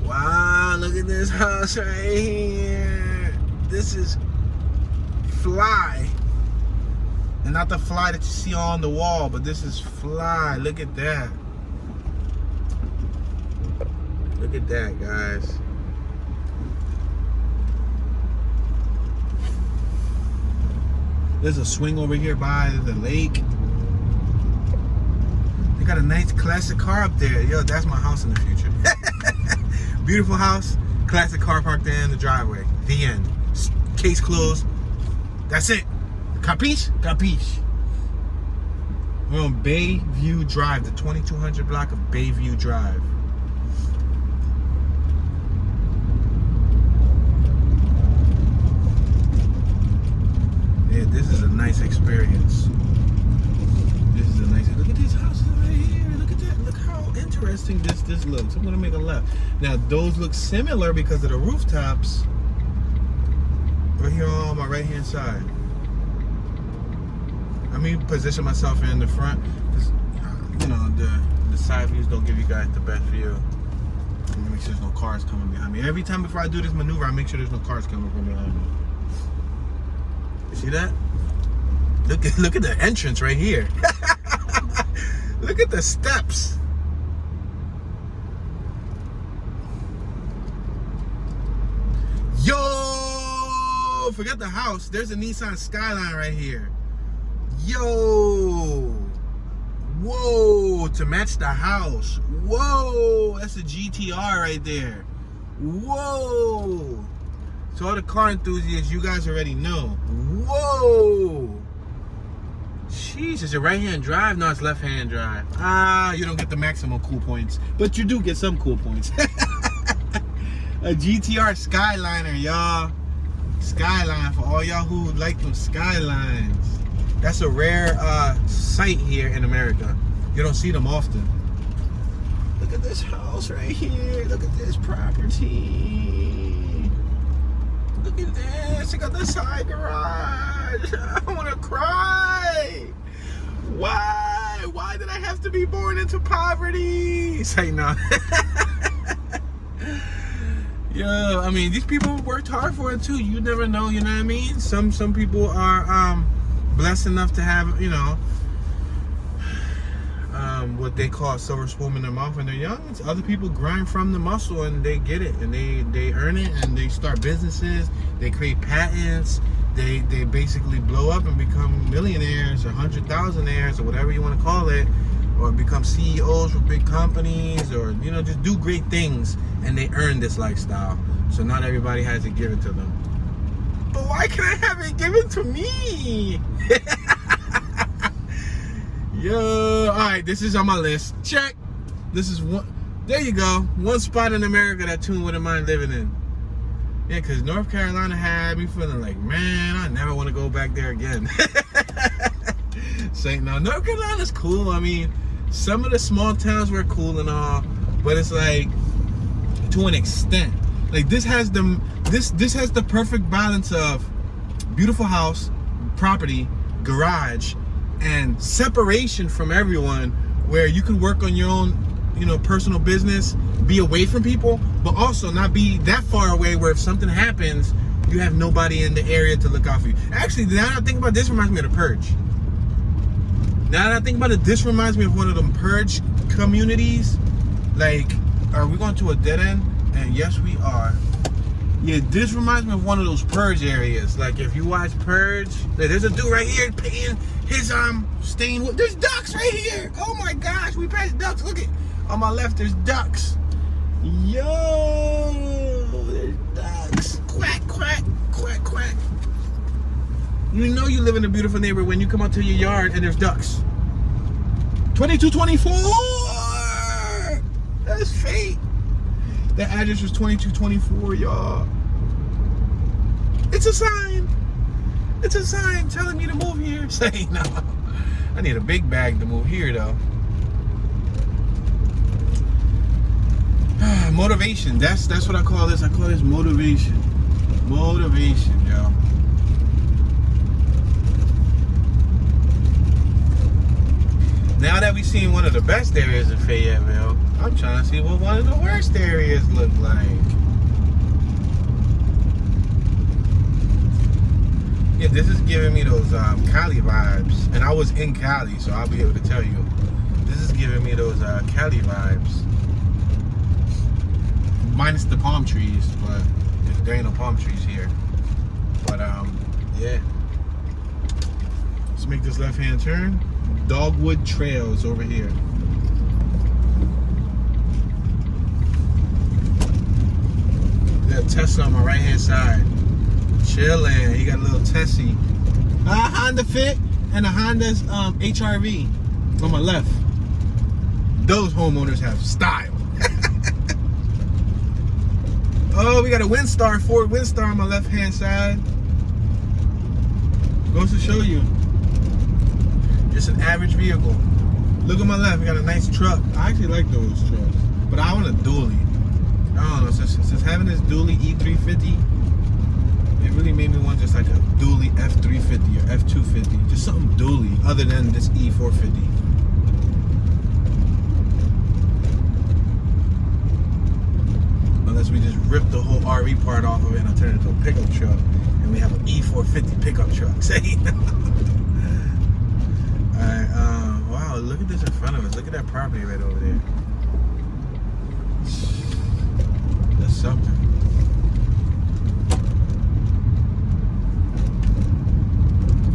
Wow, look at this house right here. This is fly. And not the fly that you see on the wall, but this is fly. Look at that. Look at that, guys. There's a swing over here by the lake. They got a nice classic car up there. Yo, that's my house in the future. Beautiful house, classic car parked there in the driveway. The end. Case closed. That's it. Capiche? Capiche. We're on Bayview Drive, the 2200 block of Bayview Drive. Yeah, this is a nice experience. This is a nice. Look at these houses right here. Look at that. Look how interesting this looks. I'm gonna make a left. Now those look similar because of the rooftops. Right here on my right hand side. Let me position myself in the front because you know the side views don't give you guys the best view. Let me make sure there's no cars coming behind me. Every time before I do this maneuver, I make sure there's no cars coming from behind me. You see that? Look at the entrance right here. Look at the steps. Yo, forget the house. There's a Nissan Skyline right here. Yo, whoa, to match the house. Whoa, that's a GTR right there. Whoa. So all the car enthusiasts, you guys already know. Whoa. Jeez, is it right-hand drive? No, it's left-hand drive. Ah, you don't get the maximum cool points, but you do get some cool points. A GTR Skyliner, y'all. Skyline for all y'all who like them Skylines. That's a rare sight here in America. You don't see them often. Look at this house right here. Look at this property. Look at this. I got the side garage. I want to cry. Why? Why did I have to be born into poverty? Say no. Yo, I mean, these people worked hard for it too. You never know, you know what I mean? Some people are blessed enough to have, you know, what they call a silver spoon in their mouth when they're young. It's other people grind from the muscle and they get it and they earn it and they start businesses. They create patents. They basically blow up and become millionaires or 100,000aires or whatever you want to call it, or become CEOs for big companies, or you know, just do great things, and they earn this lifestyle. So not everybody has it given to them. But why can I have it given to me? Yo, all right, this is on my list. Check. This is one. There you go. One spot in America that Toon wouldn't mind living in. Yeah, because North Carolina had me feeling like, man, I never want to go back there again. Saying, no, North Carolina's cool. I mean, some of the small towns were cool and all, but it's like, to an extent. Like, this has the perfect balance of beautiful house, property, garage, and separation from everyone, where you can work on your own, you know, personal business, be away from people, but also not be that far away where if something happens, you have nobody in the area to look out for you. Actually, now that I think about this, reminds me of The Purge. Now that I think about it, this reminds me of one of them purge communities. Like, are we going to a dead end? And yes, we are. Yeah, this reminds me of one of those purge areas. Like, if you watch Purge, there's a dude right here paying his staying with. There's ducks right here. Oh my gosh, we passed ducks. Look at on my left. There's ducks. Yo, there's ducks. Quack, quack, quack, quack. You know you live in a beautiful neighborhood when you come out to your yard and there's ducks. 2224. That's fate. That address was 2224, y'all. It's a sign. It's a sign telling me to move here. Say no. I need a big bag to move here, though. Motivation. That's what I call this. I call this motivation. Motivation, yo. Now that we've seen one of the best areas in Fayetteville, I'm trying to see what one of the worst areas look like. Yeah, this is giving me those Cali vibes. And I was in Cali, so I'll be able to tell you. This is giving me those Cali vibes. Minus the palm trees, but there ain't no palm trees here. But, yeah. Let's make this left-hand turn. Dogwood Trails over here. Got a Tesla on my right hand side. Chillin'. He got a little Tessie. A Honda Fit and a Honda's HRV on my left. Those homeowners have style. Oh, we got a Windstar, Ford Windstar on my left hand side. Goes to show you. Just an average vehicle. Look at my left, we got a nice truck. I actually like those trucks, but I want a dually. I don't know, since having this dually E350, it really made me want just like a dually F350 or F250. Just something dually other than this E450. Unless we just rip the whole RV part off of it and turn it into a pickup truck, and we have an E450 pickup truck. Say Alright, wow, look at this in front of us. Look at that property right over there. That's something.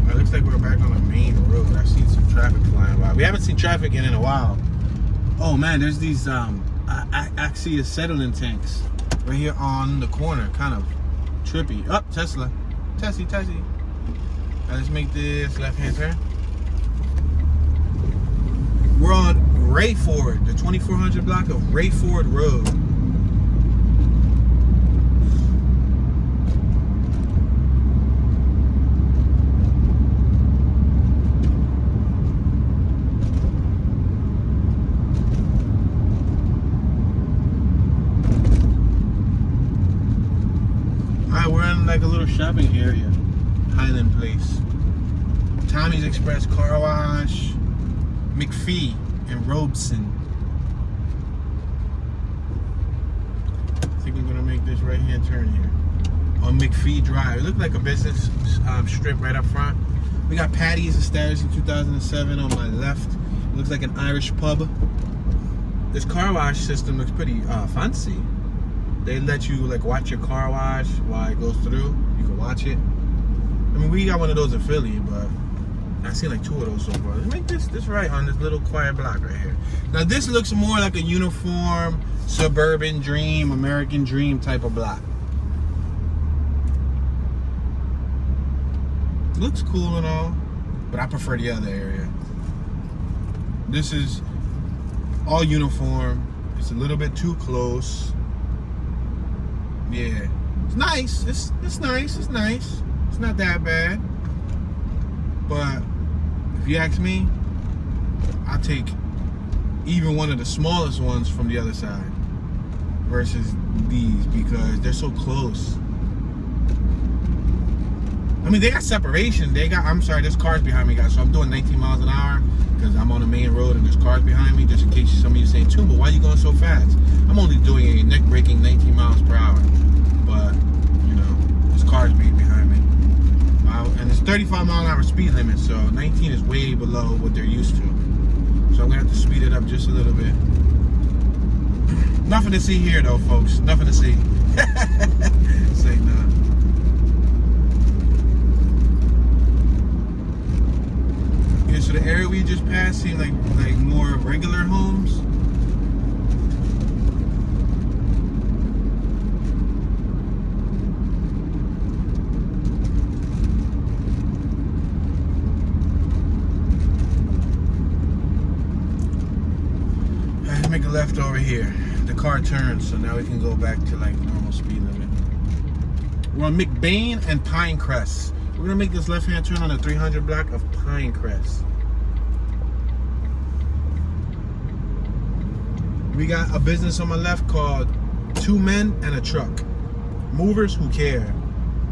It looks like we're back on the main road. I've seen some traffic flying by. We haven't seen traffic in a while. Oh man, there's these Axia settling tanks right here on the corner. Kind of trippy. Up, Tesla. Tessie. Alright, let's make this left-hand turn. We're on Raeford, the 2400 block of Raeford Road. Alright, we're in like a little shopping area. Highland Place. Tommy's Express Car Wash. McPhee and Robeson. I think we're gonna make this right-hand turn here on McPhee Drive. It looked like a business strip right up front. We got Patty's established in 2007 on my left. It looks like an Irish pub. This car wash system looks pretty fancy. They let you like watch your car wash while it goes through. You can watch it. I mean, we got one of those in Philly, but I've seen like 2 of those so far. Let's make this right on this little quiet block right here. Now this looks more like a uniform, suburban dream, American dream type of block. It looks cool and all, but I prefer the other area. This is all uniform. It's a little bit too close. Yeah, it's nice. It's nice. It's nice. It's not that bad. But if you ask me, I'll take even one of the smallest ones from the other side versus these because they're so close. I mean, they got separation. I'm sorry, there's cars behind me, guys. So I'm doing 19 miles an hour because I'm on the main road and there's cars behind me, just in case some of you say, too, but why are you going so fast? I'm only doing a neck-breaking 19 miles per hour. But, you know, there's cars behind me. And 35 mile an hour speed limit, so 19 is way below what they're used to. So I'm gonna have to speed it up just a little bit. Nothing to see here though, folks. Nothing to see. Say nah. Yeah, so the area we just passed seemed like more regular homes. Make a left over here. The car turns, so now we can go back to like normal speed limit. We're on McBain and Pinecrest. We're gonna make this left-hand turn on the 300 block of Pinecrest. We got a business on my left called Two Men and a Truck. Movers who care.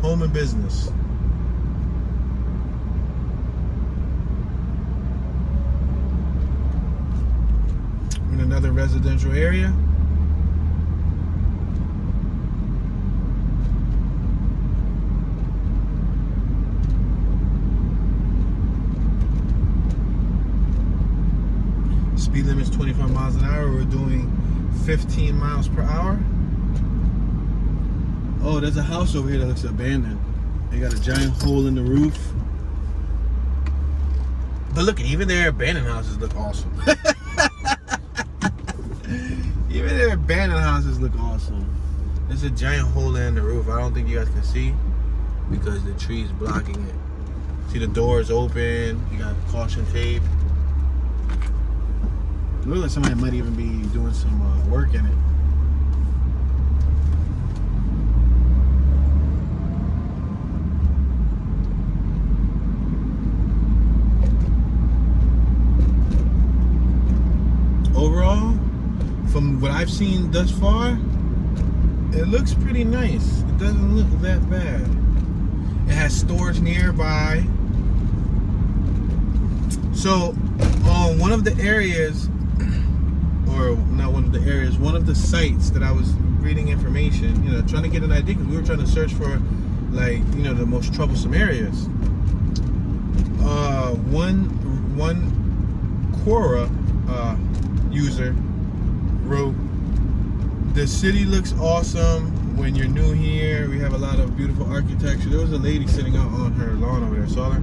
Home and business. In another residential area. Speed limit's 25 miles an hour. We're doing 15 miles per hour. Oh, there's a house over here that looks abandoned. They got a giant hole in the roof. But look, even their abandoned houses look awesome. Even their abandoned houses look awesome. There's a giant hole in the roof. I don't think you guys can see because the tree's blocking it. See, the door's open. You got caution tape. It looks like somebody might even be doing some work in it. Overall, from what I've seen thus far, it looks pretty nice. It doesn't look that bad. It has stores nearby. So, on one of the areas, or not one of the areas, one of the sites that I was reading information, you know, trying to get an idea, because we were trying to search for, like, you know, the most troublesome areas. One Quora user wrote, "The city looks awesome when you're new here. We have a lot of beautiful architecture." There was a lady sitting out on her lawn over there. Saw her.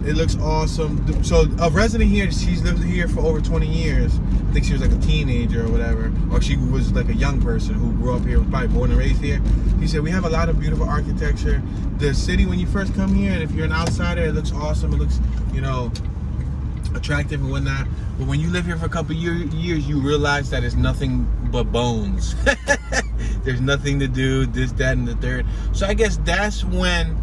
It looks awesome. So a resident here, she's lived here for over 20 years. I think she was like a teenager or whatever, or she was like a young person who grew up here, was probably born and raised here. He said, "We have a lot of beautiful architecture. The city, when you first come here, and if you're an outsider, it looks awesome. It looks, you know, attractive and whatnot. But when you live here for a couple years, you realize that it's nothing but bones. There's nothing to do, this, that, and the third." So I guess that's when,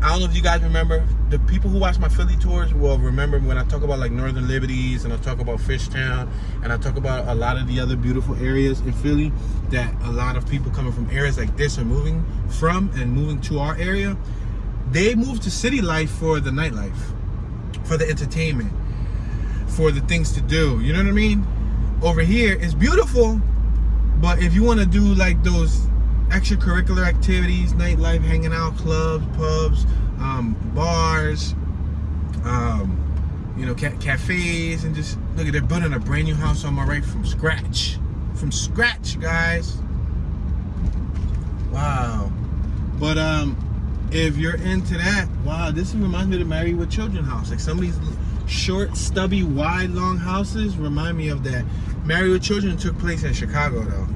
I don't know if you guys remember, the people who watch my Philly tours will remember when I talk about like Northern Liberties, and I talk about Fishtown, and I talk about a lot of the other beautiful areas in Philly that a lot of people coming from areas like this are moving from and moving to our area. They move to city life for the nightlife, for the entertainment, for the things to do. You know what I mean? Over here, it's beautiful, but if you want to do like those extracurricular activities, nightlife, hanging out, clubs, pubs, bars, you know, cafes, and just look at, they're building a brand new house on my right from scratch, guys. Wow. But if you're into that, wow, this reminds me of the Married with Children house. Like some of these short, stubby, wide, long houses remind me of that. Married with Children took place in Chicago though,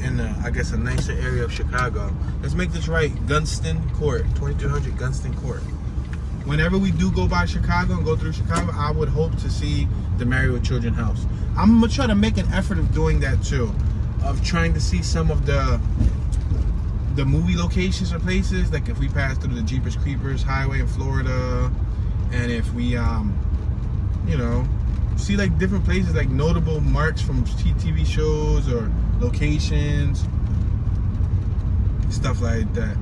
in I guess a nicer area of Chicago. Let's make this right. Gunston Court, 2200 Gunston Court. Whenever we do go by Chicago and go through Chicago, I would hope to see the Married with Children house. I'm gonna try to make an effort of doing that too, of trying to see some of the movie locations or places. Like if we pass through the Jeepers Creepers Highway in Florida, and if we you know, see like different places, like notable marks from TV shows or locations, stuff like that.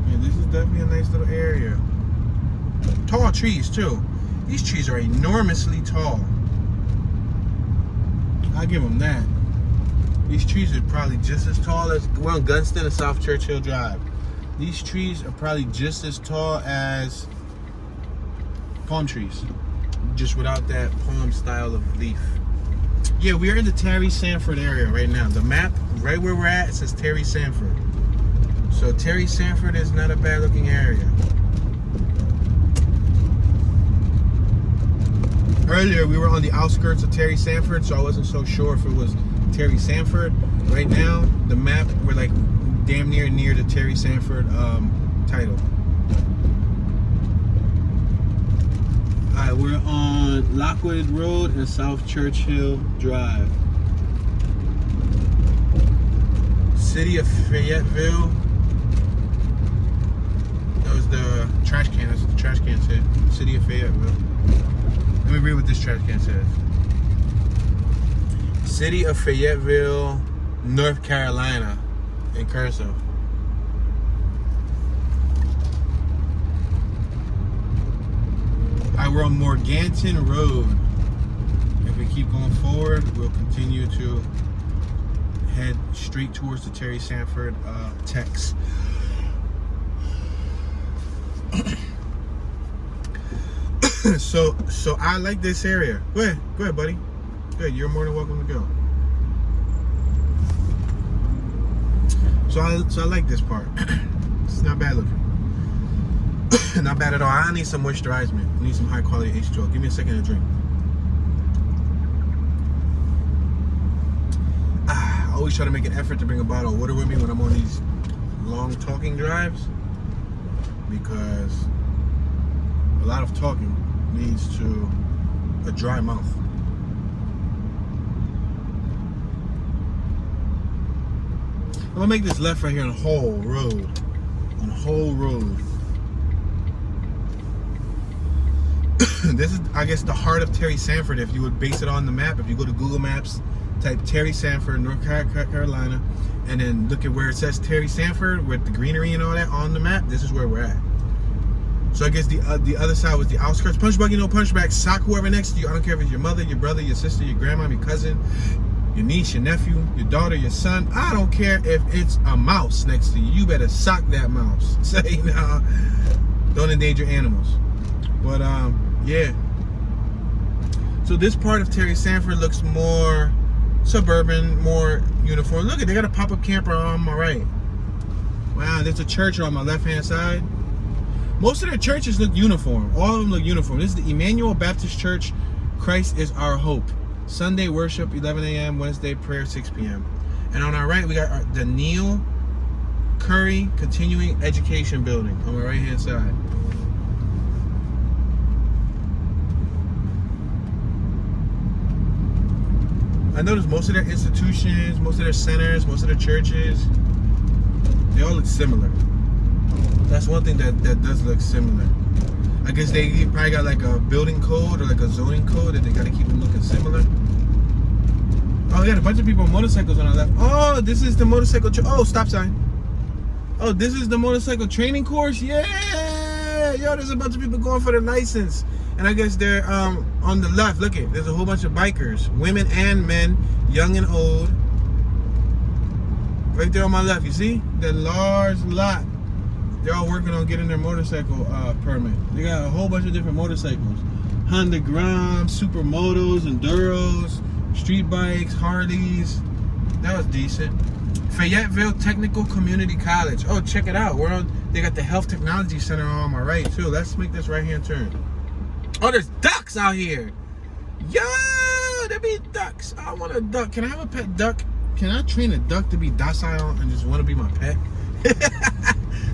Yeah, this is definitely a nice little area. Tall trees too. These trees are enormously tall. I'll give them that. These trees are probably just as tall as, we're on Gunston and South Churchill Drive. These trees are probably just as tall as palm trees, just without that palm style of leaf. Yeah, we are in the Terry Sanford area right now. The map, right where we're at, it says Terry Sanford. So Terry Sanford is not a bad looking area. Earlier, we were on the outskirts of Terry Sanford, so I wasn't so sure if it was Terry Sanford. Right now, the map, we're like damn near the Terry Sanford title. Alright, we're on Lockwood Road and South Churchill Drive. City of Fayetteville. That was the trash can. That's what the trash can said. City of Fayetteville. Let me read what this trash can says. City of Fayetteville, North Carolina, in cursive. Alright, we're on Morganton Road. If we keep going forward, we'll continue to head straight towards the Terry Sanford Tex. So I like this area. Go ahead, buddy. Good, you're more than welcome to go. So I like this part. It's not bad looking. Not bad at all. I need some moisturizement. I need some high quality H2O. Give me a second to drink. I always try to make an effort to bring a bottle of water with me when I'm on these long talking drives, because a lot of talking leads to a dry mouth. I'm gonna make this left right here on Whole Road. On Whole Road. This is, I guess, the heart of Terry Sanford. If you would base it on the map, if you go to Google Maps, type Terry Sanford, North Carolina, and then look at where it says Terry Sanford with the greenery and all that on the map, this is where we're at. So I guess the other side was the outskirts. Punch buggy, no punchback. Sock whoever next to you. I don't care if it's your mother, your brother, your sister, your grandma, your cousin, your niece, your nephew, your daughter, your son. I don't care if it's a mouse next to you. You better sock that mouse. Say no. Don't endanger animals. But yeah. So this part of Terry Sanford looks more suburban, more uniform. Look at, they got a pop-up camper on my right. Wow, there's a church on my left-hand side. Most of their churches look uniform. All of them look uniform. This is the Emmanuel Baptist Church. Christ is our hope. Sunday worship, 11 a.m. Wednesday prayer, 6 p.m. And on our right, we got the Neil Curry Continuing Education Building on my right-hand side. I noticed most of their institutions, most of their centers, most of their churches, they all look similar. That's one thing that does look similar. I guess they probably got like a building code or like a zoning code that they got to keep them looking similar. Oh, we got a bunch of people on motorcycles on our left. Oh, this is the motorcycle. Oh, stop sign. Oh, this is the motorcycle training course. Yeah, yo, there's a bunch of people going for their license. And I guess they're on the left. Look at, there's a whole bunch of bikers, women and men, young and old. Right there on my left, you see that large lot. They're all working on getting their motorcycle permit. They got a whole bunch of different motorcycles: Honda Grams, Supermotos, Enduros, street bikes, Harleys. That was decent. Fayetteville Technical Community College. Oh, check it out. We're on. They got the Health Technology Center on my right too. Let's make this right-hand turn. Oh, there's ducks out here. Yo, there be ducks. I want a duck. Can I have a pet duck? Can I train a duck to be docile and just want to be my pet?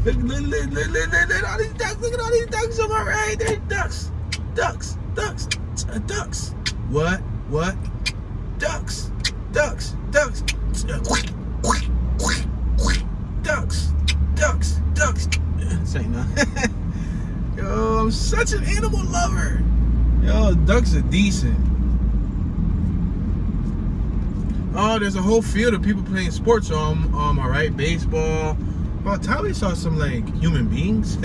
Look at all these ducks. Look at all these ducks on my right. There's ducks. Ducks. Ducks. Ducks. What? Ducks. Ducks. Ducks. Ducks. Ducks. Ducks. Say no. Yo, I'm such an animal lover. Yo, ducks are decent. Oh, there's a whole field of people playing sports on my right. Baseball. About time we saw some like human beings.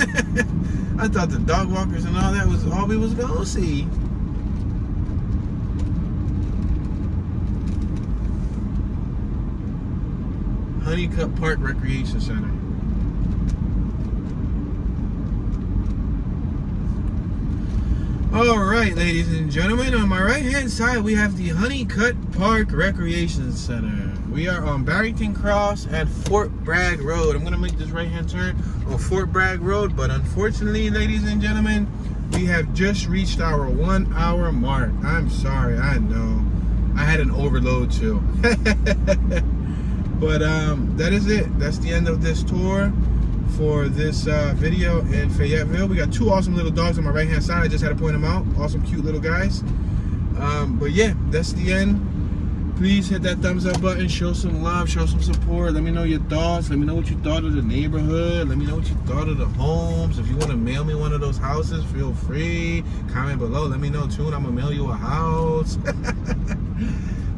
I thought the dog walkers and all that was all we was gonna see. Honeycutt Park Recreation Center. All right, ladies and gentlemen, on my right hand side we have the Honeycutt Park Recreation Center. We are on Barrington Cross and Fort Bragg Road. I'm gonna make this right hand turn on Fort Bragg Road, but unfortunately, ladies and gentlemen, we have just reached our 1 hour mark. I'm sorry, I know. I had an overload too. But that is it. That's the end of this tour for this video in Fayetteville. We got two awesome little dogs on my right hand side. I just had to point them out. Awesome, cute little guys. But yeah, that's the end. Please hit that thumbs up button. Show some love. Show some support. Let me know your thoughts. Let me know what you thought of the neighborhood. Let me know what you thought of the homes. If you want to mail me one of those houses, feel free. Comment below. Let me know, Toon. I'm going to mail you a house.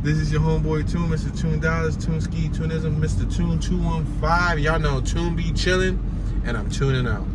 This is your homeboy Toon, Mr. Toon Dollars, Toon Ski, Toonism, Mr. Toon 215. Y'all know Toon be chilling, and I'm tuning out.